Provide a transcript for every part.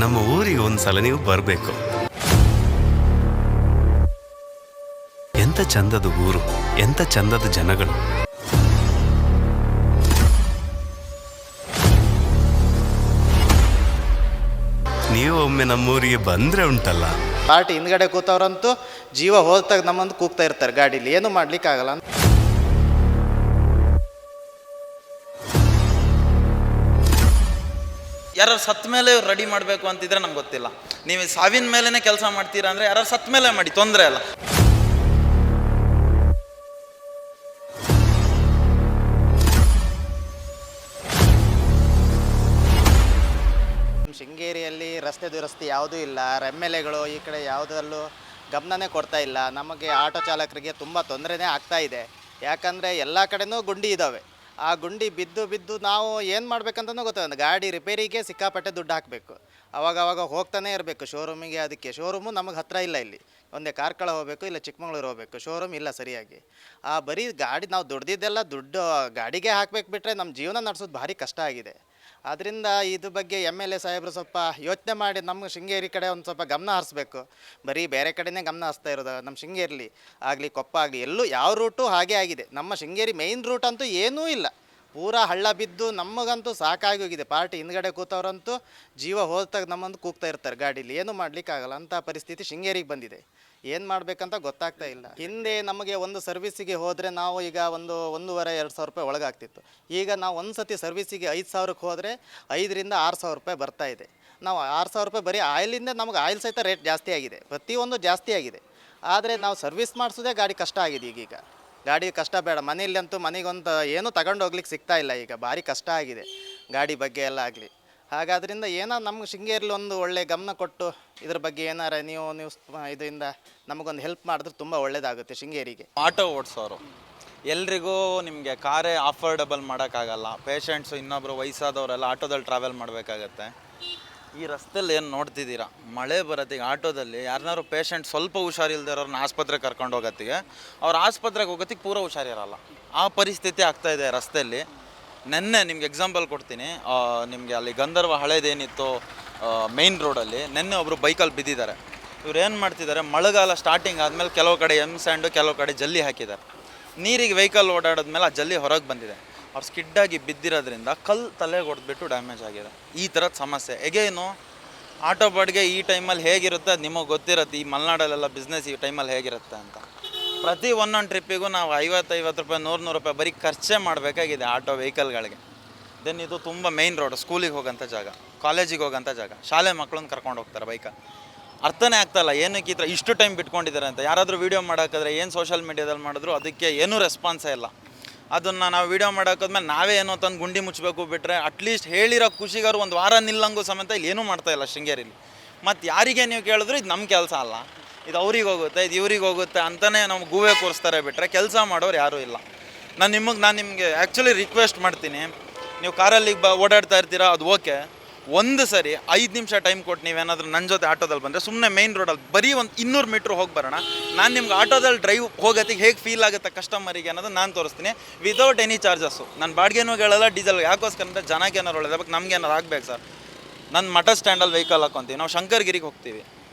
ನಮ್ಮ ಊರಿಗೆ ಒಂದ್ಸಲ ನೀವು ಬರಬೇಕು. ಎಂತ ಚಂದದ ಊರು, ಎಂತ ಚಂದದ ಜನಗಳು. ನೀವು ಒಮ್ಮೆ ನಮ್ಮೂರಿಗೆ ಬಂದ್ರೆ ಉಂಟಲ್ಲ, ಪಾರ್ಟಿ ಹಿಂದ್ಗಡೆ ಕೂತವ್ರಂತೂ ಜೀವ ಹೋದಾಗ ನಮ್ಮಂದು ಕೂಗ್ತಾ ಇರ್ತಾರೆ ಗಾಡೀಲಿ, ಏನು ಮಾಡ್ಲಿಕ್ಕೆ ಆಗಲ್ಲ. ಯಾರು ಸತ್ತ ಮೇಲೆ ರೆಡಿ ಮಾಡಬೇಕು ಅಂತಿದ್ರೆ ನಮ್ಗೆ ಗೊತ್ತಿಲ್ಲ. ನೀವು ಸಾವಿನ ಮೇಲೇ ಕೆಲಸ ಮಾಡ್ತೀರಾ ಅಂದರೆ ಯಾರು ಸತ್ತ ಮೇಲೆ ಮಾಡಿ, ತೊಂದರೆ ಅಲ್ಲ. ಶೃಂಗೇರಿಯಲ್ಲಿ ರಸ್ತೆ ದುರಸ್ತಿ ಯಾವುದೂ ಇಲ್ಲ. MLAಗಳು ಈ ಕಡೆ ಯಾವುದರಲ್ಲೂ ಗಮನನೇ ಕೊಡ್ತಾ ಇಲ್ಲ. ನಮಗೆ ಆಟೋ ಚಾಲಕರಿಗೆ ತುಂಬ ತೊಂದರೆನೇ ಆಗ್ತಾ ಇದೆ. ಯಾಕಂದರೆ ಎಲ್ಲ ಕಡೆನೂ ಗುಂಡಿ ಇದ್ದಾವೆ. ಆ ಗುಂಡಿ ಬಿದ್ದು ಬಿದ್ದು ನಾವು ಏನು ಮಾಡ್ಬೇಕಂತನೂ ಗೊತ್ತಾಗ, ಗಾಡಿ ರಿಪೇರಿಗೆ ಸಿಕ್ಕಾಪಟ್ಟೆ ದುಡ್ಡು ಹಾಕಬೇಕು. ಅವಾಗ ಹೋಗ್ತಾನೆ ಇರಬೇಕು ಶೋರೂಮಿಗೆ. ಅದಕ್ಕೆ ಶೋರೂಮು ನಮಗೆ ಹತ್ತಿರ ಇಲ್ಲ. ಇಲ್ಲಿ ಒಂದೇ ಕಾರ್ಕಳ ಹೋಗಬೇಕು, ಇಲ್ಲ ಚಿಕ್ಕಮಂಗ್ಳೂರು ಹೋಗಬೇಕು, ಶೋರೂಮ್ ಇಲ್ಲ ಸರಿಯಾಗಿ. ಬರೀ ಗಾಡಿ ನಾವು ದುಡ್ದಿದ್ದೆಲ್ಲ ದುಡ್ಡು ಗಾಡಿಗೆ ಹಾಕ್ಬೇಕು ಬಿಟ್ಟರೆ ನಮ್ಮ ಜೀವನ ನಡೆಸೋದು ಭಾರಿ ಕಷ್ಟ ಆಗಿದೆ. ಆದ್ದರಿಂದ ಇದ್ರ ಬಗ್ಗೆ MLA ಸಾಹೇಬರು ಸ್ವಲ್ಪ ಯೋಚನೆ ಮಾಡಿ ನಮ್ಮ ಶೃಂಗೇರಿ ಕಡೆ ಒಂದು ಸ್ವಲ್ಪ ಗಮನ ಹರಿಸ್ಬೇಕು. ಬರೀ ಬೇರೆ ಕಡೆನೇ ಗಮನ ಹರಿಸ್ತಾ ಇರೋದು. ನಮ್ಮ ಶೃಂಗೇರಿಲಿ ಆಗಲಿ, ಕೊಪ್ಪ ಆಗಲಿ, ಎಲ್ಲೂ ಯಾವ ರೂಟು ಹಾಗೆ ಆಗಿದೆ. ನಮ್ಮ ಶೃಂಗೇರಿ ಮೇಯ್ನ್ ರೂಟ್ ಅಂತೂ ಏನೂ ಇಲ್ಲ, ಪೂರಾ ಹಳ್ಳ ಬಿದ್ದು ನಮಗಂತೂ ಸಾಕಾಗಿ ಹೋಗಿದೆ. ಪಾರ್ಟಿ ಹಿಂದ್ಗಡೆ ಕೂತವ್ರಂತೂ ಜೀವ ಹೋದಾಗ ನಮ್ಮಂದು ಕೂಗ್ತಾ ಇರ್ತಾರೆ ಗಾಡೀಲಿ, ಏನು ಮಾಡಲಿಕ್ಕಾಗಲ್ಲ. ಅಂಥ ಪರಿಸ್ಥಿತಿ ಶೃಂಗೇರಿಗೆ ಬಂದಿದೆ. ಏನು ಮಾಡಬೇಕಂತ ಗೊತ್ತಾಗ್ತಾ ಇಲ್ಲ. ಹಿಂದೆ ನಮಗೆ ಒಂದು ಸರ್ವಿಸಿಗೆ ಹೋದರೆ ನಾವು ಈಗ 1,500-2,000 ರೂಪಾಯಿ ಒಳಗಾಗ್ತಿತ್ತು. ಈಗ ನಾವು ಒಂದು ಸತಿ ಸರ್ವಿಸಿಗೆ 5,000ಕ್ಕೆ ಹೋದರೆ 5,000 - 6,000 ರೂಪಾಯಿ ಬರ್ತಾ ಇದೆ. ನಾವು 6,000 ರೂಪಾಯಿ ಬರೀ ಆಯಿಲಿಂದ ನಮಗೆ ಆಯಿಲ್ ಸಹಿತ ರೇಟ್ ಜಾಸ್ತಿ ಆಗಿದೆ, ಪ್ರತಿಯೊಂದು ಜಾಸ್ತಿ ಆಗಿದೆ. ಆದರೆ ನಾವು ಸರ್ವಿಸ್ ಮಾಡಿಸೋದೇ ಗಾಡಿ ಕಷ್ಟ ಆಗಿದೆ. ಈಗೀಗ ಗಾಡಿ ಕಷ್ಟ ಬೇಡ, ಮನೆಯಲ್ಲಂತೂ ಮನೆಗೊಂದು ಏನೂ ತಗೊಂಡು ಹೋಗ್ಲಿಕ್ಕೆ ಸಿಗ್ತಾ ಇಲ್ಲ. ಈಗ ಭಾರಿ ಕಷ್ಟ ಆಗಿದೆ ಗಾಡಿ ಬಗ್ಗೆ ಎಲ್ಲ ಆಗಲಿ. ಹಾಗಾದ್ರಿಂದ ಏನೋ ನಮ್ಮ ಶೃಂಗೇರಿಲಿ ಒಂದು ಒಳ್ಳೆ ಗಮನ ಕೊಟ್ಟು ಇದ್ರ ಬಗ್ಗೆ ಏನಾರ ನೀವು ಇದರಿಂದ ನಮಗೊಂದು ಹೆಲ್ಪ್ ಮಾಡಿದ್ರೆ ತುಂಬ ಒಳ್ಳೇದಾಗುತ್ತೆ ಶೃಂಗೇರಿಗೆ. ಆಟೋ ಓಡಿಸೋರು ಎಲ್ರಿಗೂ ನಿಮಗೆ ಕಾರೇ ಅಫೋರ್ಡಬಲ್ ಮಾಡೋಕ್ಕಾಗಲ್ಲ. ಪೇಷಂಟ್ಸು, ಇನ್ನೊಬ್ಬರು ವಯಸ್ಸಾದವರೆಲ್ಲ ಆಟೋದಲ್ಲಿ ಟ್ರಾವೆಲ್ ಮಾಡಬೇಕಾಗತ್ತೆ. ಈ ರಸ್ತೆಯಲ್ಲಿ ಏನು ನೋಡ್ತಿದ್ದೀರಾ, ಮಳೆ ಬರತ್ತೆ. ಈಗ ಆಟೋದಲ್ಲಿ ಯಾರನ್ನಾರು ಪೇಷಂಟ್ ಸ್ವಲ್ಪ ಹುಷಾರಿಲ್ದಿರೋರನ್ನ ಆಸ್ಪತ್ರೆಗೆ ಕರ್ಕೊಂಡು ಹೋಗೋತ್ತಿಗೆ, ಅವ್ರು ಆಸ್ಪತ್ರೆಗೆ ಹೋಗೋತ್ತಿಗೆ ಪೂರ ಹುಷಾರಿರಲ್ಲ. ಆ ಪರಿಸ್ಥಿತಿ ಆಗ್ತಾಯಿದೆ ರಸ್ತೆಯಲ್ಲಿ. ನೆನ್ನೆ ನಿಮ್ಗೆ ಎಕ್ಸಾಂಪಲ್ ಕೊಡ್ತೀನಿ. ನಿಮಗೆ ಅಲ್ಲಿ ಗಂಧರ್ವ ಹಳೇದೇನಿತ್ತು ಮೇಯ್ನ್ ರೋಡಲ್ಲಿ, ನೆನ್ನೆ ಒಬ್ಬರು ಬೈಕಲ್ಲಿ ಬಿದ್ದಿದ್ದಾರೆ. ಇವ್ರು ಏನು ಮಾಡ್ತಿದ್ದಾರೆ, ಮಳೆಗಾಲ ಸ್ಟಾರ್ಟಿಂಗ್ ಆದಮೇಲೆ ಕೆಲವು ಕಡೆ ಸ್ಯಾಂಡು, ಕೆಲವು ಕಡೆ ಜಲ್ಲಿ ಹಾಕಿದ್ದಾರೆ. ನೀರಿಗೆ ವೆಹಿಕಲ್ ಓಡಾಡಿದ್ಮೇಲೆ ಆ ಜಲ್ಲಿ ಹೊರಗೆ ಬಂದಿದೆ. ಅವ್ರು ಸ್ಕಿಡ್ಡಾಗಿ ಬಿದ್ದಿರೋದ್ರಿಂದ ಕಲ್ಲು ತಲೆಗೆ ಹೊಡೆದ್ಬಿಟ್ಟು ಡ್ಯಾಮೇಜ್ ಆಗಿದೆ. ಈ ಥರದ ಸಮಸ್ಯೆ. ಹೇಗೇನು ಆಟೋ ಬಾಡಿಗೆ ಈ ಟೈಮಲ್ಲಿ ಹೇಗಿರುತ್ತೆ ಅದು ನಿಮಗೆ ಗೊತ್ತಿರುತ್ತೆ. ಈ ಮಲೆನಾಡಲ್ಲೆಲ್ಲ ಬಿಸ್ನೆಸ್ ಈ ಟೈಮಲ್ಲಿ ಹೇಗಿರುತ್ತೆ ಅಂತ. ಪ್ರತಿ ಒಂದೊಂದು ಟ್ರಿಪ್ಪಿಗೂ ನಾವು 50 ರೂಪಾಯಿ 100 ರೂಪಾಯಿ ಬರೀ ಖರ್ಚೇ ಮಾಡಬೇಕಾಗಿದೆ ಆಟೋ ವೆಹಿಕಲ್ಗಳಿಗೆ. ದೆನ್ ಇದು ತುಂಬ ಮೇಯ್ನ್ ರೋಡ್, ಸ್ಕೂಲಿಗೆ ಹೋಗೋಂಥ ಜಾಗ, ಕಾಲೇಜಿಗೆ ಹೋಗೋಂಥ ಜಾಗ, ಶಾಲೆ ಮಕ್ಕಳನ್ನ ಕರ್ಕೊಂಡು ಹೋಗ್ತಾರೆ ಬೈಕ. ಅರ್ಥನೇ ಆಗ್ತಾಯಿಲ್ಲ ಏನಕ್ಕೆ ಈ ಥರ ಇಷ್ಟು ಟೈಮ್ ಬಿಟ್ಕೊಂಡಿದ್ದಾರೆ ಅಂತ. ಯಾರಾದರೂ ವೀಡಿಯೋ ಮಾಡೋಕ್ಕಾದ್ರೆ ಏನು ಸೋಷಲ್ ಮೀಡ್ಯಾದಲ್ಲಿ ಮಾಡಿದ್ರು ಅದಕ್ಕೆ ಏನೂ ರೆಸ್ಪಾನ್ಸೇ ಇಲ್ಲ. ಅದನ್ನು ನಾವು ವೀಡಿಯೋ ಮಾಡೋಕ್ಕಾದ್ಮೇಲೆ ನಾವೇ ಏನೋ ತಂದು ಗುಂಡಿ ಮುಚ್ಚಬೇಕು ಬಿಟ್ಟರೆ ಅಟ್ಲೀಸ್ಟ್ ಹೇಳಿರೋ ಖುಷಿಗಾರು ಒಂದು ವಾರ ನಿಲ್ಲಂಗೂ ಸಮೇತ ಇಲ್ಲಿ ಏನೂ ಮಾಡ್ತಾಯಿಲ್ಲ ಶೃಂಗೇರಿಲಿ. ಮತ್ತು ಯಾರಿಗೆ ನೀವು ಕೇಳಿದ್ರು ಇದು ನಮ್ಮ ಕೆಲಸ ಅಲ್ಲ, ಇದು ಅವ್ರಿಗೆ ಹೋಗುತ್ತೆ, ಇದು ಇವ್ರಿಗೆ ಹೋಗುತ್ತೆ ಅಂತಲೇ ನಾವು ಗೂವೆ ಕೂರಿಸ್ತಾರೆ ಬಿಟ್ಟರೆ ಕೆಲಸ ಮಾಡೋರು ಯಾರೂ ಇಲ್ಲ. ನಾನು ನಿಮಗೆ ಆ್ಯಕ್ಚುಲಿ ರಿಕ್ವೆಸ್ಟ್ ಮಾಡ್ತೀನಿ, ನೀವು ಕಾರಲ್ಲಿ ಓಡಾಡ್ತಾ ಇರ್ತೀರಾ, ಅದು ಓಕೆ. ಒಂದು ಸರಿ 5 ನಿಮಿಷ ಟೈಮ್ ಕೊಟ್ಟು ನೀವೇನಾದರೂ ನನ್ನ ಜೊತೆ ಆಟೋದಲ್ಲಿ ಬಂದರೆ, ಸುಮ್ಮನೆ ಮೇಯ್ನ್ ರೋಡಲ್ಲಿ ಬರೀ ಒಂದು 200 ಮೀಟ್ರ್ ಹೋಗಿ ಬರೋಣ. ನಾನು ನಿಮ್ಗೆ ಆಟೋದಲ್ಲಿ ಡ್ರೈವ್ ಹೋಗೋತ್ತಿಗೆ ಹೇಗೆ ಫೀಲ್ ಆಗುತ್ತೆ ಕಸ್ಟಮರಿಗೆ ಅನ್ನೋದು ನಾನು ತೋರಿಸ್ತೀನಿ, ವಿತೌಟ್ ಎನಿ ಚಾರ್ಜಸ್ಸು. ನಾನು ಬಾಡಿಗೆನೂ ಹೇಳಲ್ಲ, ಡೀಸೆಲ್. ಯಾಕೋಸ್ಕರ ಅಂದರೆ ಜನಕ್ಕೆ ಏನಾರು ಒಳ್ಳೇದಾಗಬೇಕು, ನಮ್ಗೆ ಏನಾರು ಆಗಬೇಕು ಸರ್. ನನ್ನ ಮಠ ಸ್ಟ್ಯಾಂಡಲ್ಲಿ ವೆಹಿಕಲ್ ಹಾಕ್ಕೊತೀವಿ, ನಾವು ಶಂಕರಗಿರಿಗೆ ಹೋಗ್ತೀವಿ.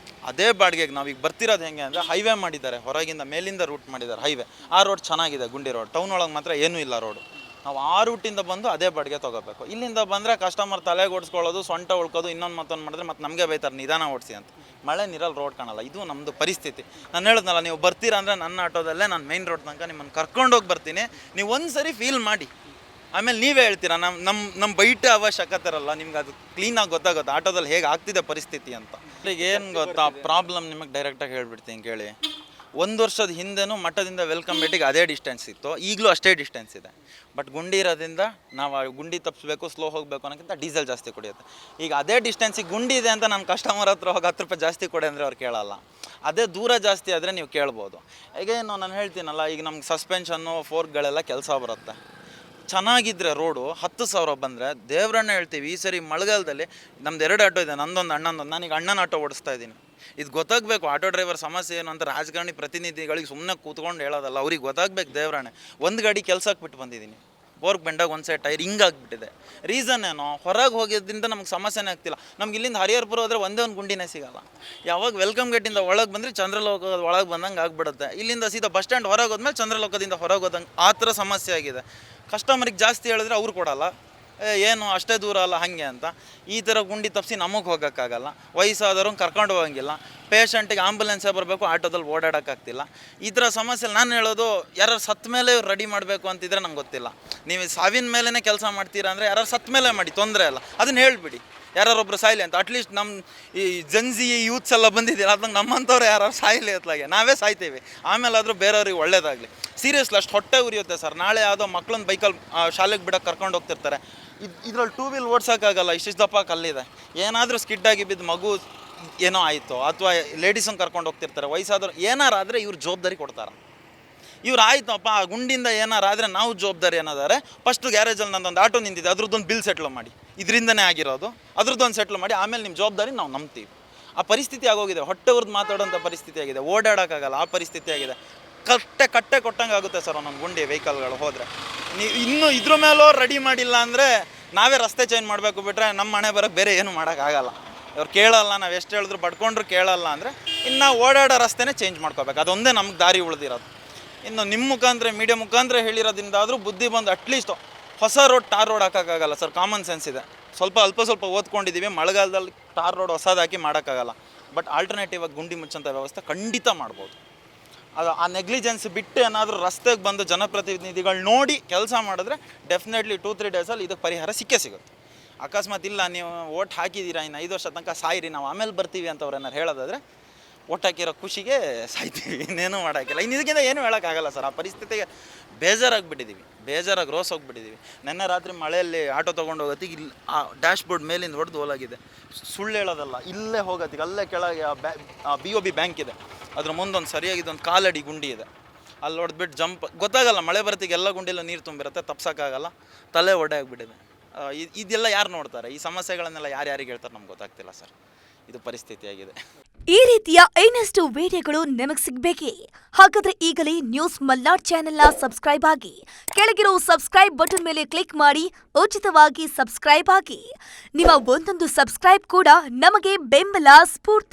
ಅದೇ ಬಾಡಿಗೆಗೆ ನಾವೀಗ ಬರ್ತಿರೋದು ಹೆಂಗೆ ಅಂದರೆ, ಹೈವೇ ಮಾಡಿದ್ದಾರೆ, ಹೊರಗಿಂದ ಮೇಲಿಂದ ರೂಟ್ ಮಾಡಿದ್ದಾರೆ ಹೈವೇ. ಆ ರೋಡ್ ಚೆನ್ನಾಗಿದೆ, ಗುಂಡಿ ರೋಡ್. ಟೌನ್ ಒಳಗೆ ಮಾತ್ರ ಏನೂ ಇಲ್ಲ ರೋಡು. ನಾವು ಆ ರೂಟಿಂದ ಬಂದು ಅದೇ ಬಾಡಿಗೆ ತೊಗೋಬೇಕು. ಇಲ್ಲಿಂದ ಬಂದರೆ ಕಸ್ಟಮರ್ ತಲೆಗೆ ಓಡಿಸ್ಕೊಳ್ಳೋದು, ಸೊಂಟ ಉಳ್ಕೋದು, ಇನ್ನೊಂದು ಮತ್ತೊಂದು ಮಾಡಿದ್ರೆ ಮತ್ತೆ ನಮಗೆ ಬೈತಾರೆ ನಿಧಾನ ಓಡಿಸಿ ಅಂತ. ಮಳೆ ನೀರಲ್ಲಿ ರೋಡ್ ಕಾಣಲ್ಲ. ಇದು ನಮ್ಮದು ಪರಿಸ್ಥಿತಿ. ನಾನು ಹೇಳಿದ್ನಲ್ಲ, ನೀವು ಬರ್ತೀರಾ ಅಂದರೆ ನನ್ನ ಆಟೋದಲ್ಲೇ ನಾನು ಮೇಯ್ನ್ ರೋಡ್ ತನಕ ನಿಮ್ಮನ್ನು ಕರ್ಕೊಂಡೋಗಿ ಬರ್ತೀನಿ. ನೀವು ಒಂದು ಸರಿ ಫೀಲ್ ಮಾಡಿ, ಆಮೇಲೆ ನೀವೇ ಹೇಳ್ತೀರಾ. ನಮ್ಮ ಬೈಟ್ ಅವಶ್ಯಕತೆ ಇರಲ್ಲ, ನಿಮ್ಗೆ ಅದು ಕ್ಲೀನಾಗಿ ಗೊತ್ತಾಗುತ್ತೆ ಆಟೋದಲ್ಲಿ ಹೇಗೆ ಆಗ್ತಿದೆ ಪರಿಸ್ಥಿತಿ ಅಂತ. ಈಗ ಏನು ಗೊತ್ತಾ ಪ್ರಾಬ್ಲಮ್, ನಿಮಗೆ ಡೈರೆಕ್ಟಾಗಿ ಹೇಳ್ಬಿಡ್ತೀನಿ ಕೇಳಿ. 1 ವರ್ಷದ ಹಿಂದೆನೂ ಮಠದಿಂದ ವೆಲ್ಕಮ್ ಬೇಟಿಗೆ ಅದೇ ಡಿಸ್ಟೆನ್ಸ್ ಇತ್ತು, ಈಗಲೂ ಅಷ್ಟೇ ಡಿಸ್ಟೆನ್ಸ್ ಇದೆ. ಬಟ್ ಗುಂಡಿ ಇರೋದ್ರಿಂದ ನಾವು ಗುಂಡಿ ತಪ್ಪಿಸ್ಬೇಕು, ಸ್ಲೋ ಹೋಗಬೇಕು ಅನ್ನೋಕ್ಕಿಂತ ಡೀಸೆಲ್ ಜಾಸ್ತಿ ಕುಡಿಯುತ್ತೆ. ಈಗ ಅದೇ ಡಿಸ್ಟೆನ್ಸಿಗೆ ಗುಂಡಿ ಇದೆ ಅಂತ ನಾನು ಕಸ್ಟಮರ್ ಹತ್ರ ಹೋಗಿ 10 ರೂಪಾಯಿ ಜಾಸ್ತಿ ಕೊಡಿ ಅಂದರೆ ಅವ್ರು ಕೇಳಲ್ಲ. ಅದೇ ದೂರ ಜಾಸ್ತಿ ಆದರೆ ನೀವು ಕೇಳ್ಬೋದು. ಈಗೇನು ನಾನು ಹೇಳ್ತೀನಲ್ಲ, ಈಗ ನಮ್ಗೆ ಸಸ್ಪೆನ್ಷನ್ನು, ಫೋರ್ಕ್ಗಳೆಲ್ಲ ಕೆಲಸ ಬರುತ್ತೆ. ಚೆನ್ನಾಗಿದ್ದರೆ ರೋಡು 10,000 ಬಂದರೆ ದೇವ್ರನ್ನ ಹೇಳ್ತೀವಿ. ಈ ಸರಿ ಮಳೆಗಾಲದಲ್ಲಿ ನಮ್ದು 2 ಆಟೋ ಇದೆ, ನಂದೊಂದು ಅಣ್ಣನೊಂದು. ನಾನೀಗ ಅಣ್ಣನ ಆಟೋ ಓಡಿಸ್ತಾ ಇದ್ದೀನಿ. ಇದು ಗೊತ್ತಾಗಬೇಕು ಆಟೋ ಡ್ರೈವರ್ ಸಮಸ್ಯೆ ಏನು ಅಂತ. ರಾಜಕಾರಣಿ ಪ್ರತಿನಿಧಿಗಳಿಗೆ ಸುಮ್ಮನೆ ಕೂತ್ಕೊಂಡು ಹೇಳೋದಲ್ಲ, ಅವ್ರಿಗೆ ಗೊತ್ತಾಗಬೇಕು ದೇವ್ರಾಣೆ. ಒಂದು ಗಾಡಿ ಕೆಲ್ಸಕ್ಕೆ ಬಿಟ್ಟು ಬಂದಿದ್ದೀನಿ, ಬೋರ್ಗ್ ಬೆಂಡಾಗ ಒಂದು ಸೈಡ್ ಟೈರ್ ಹಿಂಗಾಗ್ಬಿಟ್ಟಿದೆ. ರೀಸನ್ ಏನೋ ಹೊರಗೆ ಹೋಗೋದ್ರಿಂದ ನಮ್ಗೆ ಸಮಸ್ಯೆನೇ ಆಗ್ತಿಲ್ಲ. ನಮ್ಗೆ ಇಲ್ಲಿಂದ ಹರಿಹರಪುರ ಹೋದರೆ ಒಂದೇ ಒಂದು ಗುಂಡಿನೇ ಸಿಗಲ್ಲ. ಯಾವಾಗ ವೆಲ್ಕಮ್ ಗೇಟಿಂದ ಒಳಗೆ ಬಂದರೆ ಚಂದ್ರಲೋಕದ ಒಳಗೆ ಬಂದಂಗೆ ಆಗ್ಬಿಡುತ್ತೆ. ಇಲ್ಲಿಂದ ಸೀದಾ ಬಸ್ ಸ್ಟ್ಯಾಂಡ್ ಹೊರಗೆ ಹೋದ್ಮೇಲೆ ಚಂದ್ರಲೋಕದಿಂದ ಹೊರಗೆ ಹೋದಂಗೆ ಆ ಥರ ಸಮಸ್ಯೆ ಆಗಿದೆ. ಕಸ್ಟಮರಿಗೆ ಜಾಸ್ತಿ ಹೇಳಿದ್ರೆ ಅವ್ರು ಕೊಡಲ್ಲ, ಏನು ಅಷ್ಟೇ ದೂರ ಅಲ್ಲ ಹಾಗೆ ಅಂತ. ಈ ಥರ ಗುಂಡಿ ತಪ್ಪಿಸಿ ನಮಗೆ ಹೋಗೋಕ್ಕಾಗಲ್ಲ, ವಯಸ್ಸಾದವ್ರನ್ನ ಕರ್ಕೊಂಡು ಹೋಗಂಗಿಲ್ಲ, ಪೇಷಂಟಿಗೆ ಆಂಬುಲೆನ್ಸೇ ಬರಬೇಕು, ಆಟೋದಲ್ಲಿ ಓಡಾಡೋಕ್ಕಾಗ್ತಿಲ್ಲ. ಈ ಥರ ಸಮಸ್ಯೆ ನಾನು ಹೇಳೋದು, ಯಾರು ಸತ್ತ ಮೇಲೆ ರೆಡಿ ಮಾಡಬೇಕು ಅಂತಿದ್ರೆ ನಂಗೆ ಗೊತ್ತಿಲ್ಲ. ನೀವು ಸಾವಿನ ಮೇಲೇ ಕೆಲಸ ಮಾಡ್ತೀರಾ ಅಂದರೆ ಯಾರು ಸತ್ತ ಮೇಲೆ ಮಾಡಿ, ತೊಂದರೆ ಅಲ್ಲ, ಅದನ್ನು ಹೇಳಿಬಿಡಿ. ಯಾರೊಬ್ಬರು ಸಾಯ್ಲಿ ಅಂತ. ಅಟ್ಲೀಸ್ಟ್ ನಮ್ಮ ಈ ಜನ್ಸಿ ಯೂತ್ಸ್ ಎಲ್ಲ ಬಂದಿದ್ದೀರ, ಅದಂಗೆ ನಮ್ಮಂಥವ್ರು ಯಾರು ಸಾಯ್ಲಿ ಅತ್ಲಾಗೆ, ನಾವೇ ಸಾಯ್ತೇವೆ. ಆಮೇಲಾದರೂ ಬೇರೆಯವ್ರಿಗೆ ಒಳ್ಳೇದಾಗಲಿ. ಸೀರಿಯಸ್ಲಿ ಅಷ್ಟು ಹೊಟ್ಟೆ ಉರಿಯುತ್ತೆ ಸರ್. ನಾಳೆ ಯಾವುದೋ ಮಕ್ಳನ್ನ ಬೈಕಲ್ಲಿ ಶಾಲೆಗೆ ಬಿಡೋಕೆ ಕರ್ಕೊಂಡು ಹೋಗ್ತಿರ್ತಾರೆ. ಇದ್ರಲ್ಲಿ 2 ವೀಲ್ ಓಡ್ಸೋಕ್ಕಾಗಲ್ಲ, ಇಷ್ಟಿಷ್ಟು ದಪ್ಪ ಕಲ್ಲಿದೆ. ಏನಾದರೂ ಸ್ಕಿಡ್ಡಾಗಿ ಬಿದ್ದು ಮಗು ಏನೋ ಆಯಿತು, ಅಥವಾ ಲೇಡೀಸನ್ನು ಕರ್ಕೊಂಡು ಹೋಗ್ತಿರ್ತಾರೆ, ವಯಸ್ಸಾದವ್ರು ಏನಾರಾದರೆ ಇವ್ರು ಜವಾಬ್ದಾರಿ ಕೊಡ್ತಾರೆ. ಇವ್ರು ಆಯ್ತಪ್ಪ ಆ ಗುಂಡಿಂದ ಏನಾರಾದರೆ ನಾವು ಜವಾಬ್ದಾರಿ ಅನ್ನೋದಾರೆ, ಫಸ್ಟು ಗ್ಯಾರೇಜಲ್ಲಿ ನಂದೊಂದು ಆಟೋ ನಿಂತಿದೆ, ಅದ್ರದ್ದೊಂದು ಬಿಲ್ ಸೆಟ್ಲ್ ಮಾಡಿ, ಇದರಿಂದನೇ ಆಗಿರೋದು, ಅದ್ರದ್ದೊಂದು ಸೆಟ್ಲ್ ಮಾಡಿ, ಆಮೇಲೆ ನಿಮ್ಮ ಜವಾಬ್ದಾರಿ ನಾವು ನಂಬ್ತೀವಿ. ಆ ಪರಿಸ್ಥಿತಿ ಆಗೋಗಿದೆ. ಹೊಟ್ಟೆ ಹೊರದು ಮಾತಾಡೋಂಥ ಪರಿಸ್ಥಿತಿ ಆಗಿದೆ. ಓಡಾಡೋಕ್ಕಾಗಲ್ಲ ಆ ಪರಿಸ್ಥಿತಿ ಆಗಿದೆ. ಕಟ್ಟೆ ಕೊಟ್ಟಂಗೆ ಆಗುತ್ತೆ ಸರ್ ಒಂದೊಂದು ಗುಂಡಿ ವೆಹಿಕಲ್ಗಳು ಹೋದರೆ. ನೀವು ಇನ್ನೂ ಇದ್ರ ಮೇಲೂ ರೆಡಿ ಮಾಡಿಲ್ಲ ಅಂದರೆ ನಾವೇ ರಸ್ತೆ ಚೇಂಜ್ ಮಾಡಬೇಕು, ಬಿಟ್ಟರೆ ನಮ್ಮ ಮನೆ ಬರೋಕ್ಕೆ ಬೇರೆ ಏನು ಮಾಡೋಕ್ಕಾಗಲ್ಲ. ಅವ್ರು ಕೇಳಲ್ಲ, ನಾವು ಎಷ್ಟು ಹೇಳಿದ್ರು ಬಡ್ಕೊಂಡ್ರು ಕೇಳಲ್ಲ ಅಂದರೆ ಇನ್ನು ಓಡಾಡೋ ರಸ್ತೆನೇ ಚೇಂಜ್ ಮಾಡ್ಕೋಬೇಕು. ಅದೊಂದೇ ನಮ್ಗೆ ದಾರಿ ಉಳಿದಿರೋದು. ಇನ್ನು ನಿಮ್ಮ ಮುಖಾಂತರ ಮೀಡಿಯಾ ಮುಖಾಂತರ ಹೇಳಿರೋದ್ರಿಂದಾದರೂ ಬುದ್ಧಿ ಬಂದು ಅಟ್ಲೀಸ್ಟ್ ಹೊಸ ರೋಡ್ ಟಾರ್ ರೋಡ್ ಹಾಕೋಕ್ಕಾಗಲ್ಲ ಸರ್, ಕಾಮನ್ ಸೆನ್ಸ್ ಇದೆ. ಸ್ವಲ್ಪ ಓದ್ಕೊಂಡಿದ್ದೀವಿ, ಮಳೆಗಾಲದಲ್ಲಿ ಟಾರ್ ರೋಡ್ ಹೊಸದಾಕಿ ಮಾಡೋಕ್ಕಾಗಲ್ಲ. ಬಟ್ ಆಲ್ಟರ್ನೇಟಿವ್ ಆಗಿ ಗುಂಡಿ ಮುಚ್ಚಂಥ ವ್ಯವಸ್ಥೆ ಖಂಡಿತ ಮಾಡ್ಬೋದು. ಅದು ಆ ನೆಗ್ಲಿಜೆನ್ಸ್ ಬಿಟ್ಟು ಏನಾದರೂ ರಸ್ತೆಗೆ ಬಂದು ಜನಪ್ರತಿನಿಧಿಗಳು ನೋಡಿ ಕೆಲಸ ಮಾಡಿದ್ರೆ ಡೆಫಿನೆಟ್ಲಿ 2-3 ಡೇಸಲ್ಲಿ ಇದಕ್ಕೆ ಪರಿಹಾರ ಸಿಗುತ್ತೆ. ಅಕಸ್ಮಾತ್ ಇಲ್ಲ ನೀವು ಓಟ್ ಹಾಕಿದ್ದೀರಾ, ಇನ್ನು 5 ವರ್ಷ ತನಕ ಸಾಯಿರಿ, ನಾವು ಆಮೇಲೆ ಬರ್ತೀವಿ ಅಂತ ಅವ್ರು ಏನಾರು ಹೇಳೋದಾದರೆ ಓಟ್ ಹಾಕಿರೋ ಖುಷಿಗೆ ಸಾಯ್ತೀವಿ, ಇನ್ನೇನು ಮಾಡೋಕ್ಕಿಲ್ಲ. ಇನ್ನು ಇದಕ್ಕಿಂತ ಏನೂ ಹೇಳೋಕ್ಕಾಗಲ್ಲ ಸರ್. ಆ ಪರಿಸ್ಥಿತಿಗೆ ಬೇಜಾರಾಗಿಬಿಟ್ಟಿದ್ದೀವಿ, ಬೇಜಾರಾಗಿ ರೋಸ್ ಹೋಗಿಬಿಟ್ಟಿದ್ದೀವಿ. ನೆನ್ನೆ ರಾತ್ರಿ ಮಳೆಯಲ್ಲಿ ಆಟೋ ತೊಗೊಂಡು ಹೋಗೋತ್ತಿಗೆ ಇಲ್ಲಿ ಆ ಡ್ಯಾಶ್ ಬೋರ್ಡ್ ಮೇಲಿಂದ ಹೊಡೆದು ಹೋಲಾಗಿದೆ. ಸುಳ್ಳು ಹೇಳೋದಲ್ಲ, ಇಲ್ಲೇ ಹೋಗೋತ್ತಿಗೆ ಅಲ್ಲೇ ಕೆಳಗೆ BOB ಬ್ಯಾಂಕ್ ಇದೆ, ಅದ್ರ ಮುಂದೊಂದು ಸರಿಯಾಗಿದ್ದೊಂದು ಕಾಲಡಿ ಗುಂಡಿ ಇದೆ. ಅಲ್ಲಿ ಹೊಡೆದ್ಬಿಟ್ಟು ಜಂಪ್ ಗೊತ್ತಾಗಲ್ಲ, ಮಳೆ ಬರ್ತಿಗೆ ಎಲ್ಲ ಗುಂಡಿಲ್ಲ ನೀರು ತುಂಬಿರುತ್ತೆ, ತಪ್ಸೋಕ್ಕಾಗಲ್ಲ, ತಲೆ ಒಡೆ ಆಗಿಬಿಟ್ಟಿದೆ. ಇದೆಲ್ಲ ಯಾರು ನೋಡ್ತಾರೆ? ಈ ಸಮಸ್ಯೆಗಳನ್ನೆಲ್ಲ ಯಾರಿಗೆ ಹೇಳ್ತಾರೆ ನಮ್ಗೆ ಗೊತ್ತಾಗ್ತಿಲ್ಲ ಸರ್. ಇದು ಪರಿಸ್ಥಿತಿ ಆಗಿದೆ. ಈ ರೀತಿಯ ಇನ್ನಷ್ಟು ವಿಡಿಯೋಗಳು ನಿಮಗೆ ಸಿಗಬೇಕೇ? ಹಾಗಾದ್ರೆ ಈಗಲೇ ನ್ಯೂಸ್ ಮಲ್ನಾಡ್ ಚಾನೆಲ್ನ ಸಬ್ಸ್ಕ್ರೈಬ್ ಆಗಿ, ಕೆಳಗಿರೋ ಸಬ್ಸ್ಕ್ರೈಬ್ ಬಟನ್ ಮೇಲೆ ಕ್ಲಿಕ್ ಮಾಡಿ ಉಚಿತವಾಗಿ ಸಬ್ಸ್ಕ್ರೈಬ್ ಆಗಿ. ನಿಮ್ಮ ಒಂದೊಂದು ಸಬ್ಸ್ಕ್ರೈಬ್ ಕೂಡ ನಮಗೆ ಬೆಂಬಲ, ಸ್ಫೂರ್ತಿ.